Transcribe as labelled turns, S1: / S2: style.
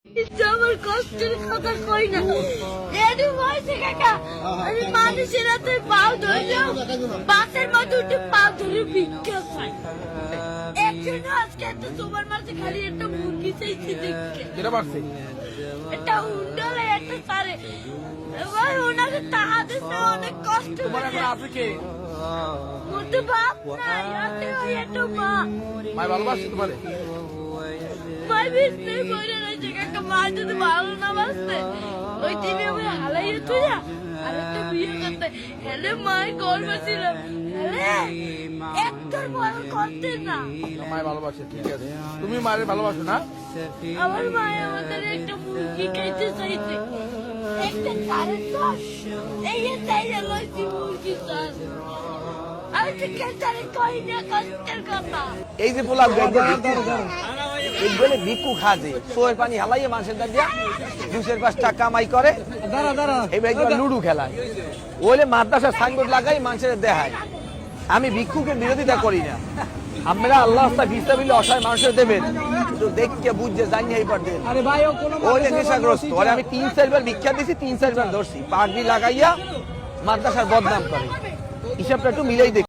S1: আমার কষ্টের কথা কই না এডু হইছে কাকা আমি মানুষের হাতে পাও ধরলাম বাসের মধ্যে উঠে পাও ধরে ভিক্ষা চাই একজন আজকে একটা তোমার মাঝে খালি একটা মুরগি চাইছে দেখতে
S2: যেটা পারছে
S1: একটা উন্ডলে একটা সারে ভাই ওনাকে টাকা দিতে অনেক কষ্ট
S2: তোমার
S1: করে
S2: এখন আছে কে
S1: মধ্যে বাপ নাই আছে ওই একটা মা
S2: মাই ভালোবাসে তোমারে
S1: ভাই বিস্তে বলে রয়েছে কাকা মা যদি ভালো না বাসতে ওই দিনে আমি হালাইয়ে তুই না আরেকটা বিয়ে করতে হেলে মায়ের গর্ব ছিল হেলে একটার বড় করতে না
S2: মাই ভালোবাসে ঠিক আছে তুমি মারে ভালোবাসো না
S1: আমার মায়ে আমাদের একটা মুরগি খাইতে চাইছে একটা সাড়ে দশ এই চাইলে লইছি মুরগি চাষ আমি তো খেতারে কই না কষ্টের কথা
S3: এই যে পোলা বলে ভিক্ষু খাজে সোয়ের পানি হালাইয়ে মানুষের দাঁড় দিয়া 2-5 কামাই করে এবার লুডু খেলায় ওইলে মাদ্রাসার সাইনবোর্ড লাগাই মানুষের দেখায় আমি ভিক্ষুকে বিরোধিতা করি না আমরা আল্লাহ ভিসাবিল অসহায় মানুষের দেবেন কিন্তু দেখকে বুঝছে জানি এইবার দেন ওইলে নেশাগ্রস্ত ওরে আমি 3-4 বার ভিক্ষা দিছি 3-4 বার ধরছি পাগড়ি লাগাইয়া মাদ্রাসার বদনাম করে হিসাবটা একটু মিলাই দেখি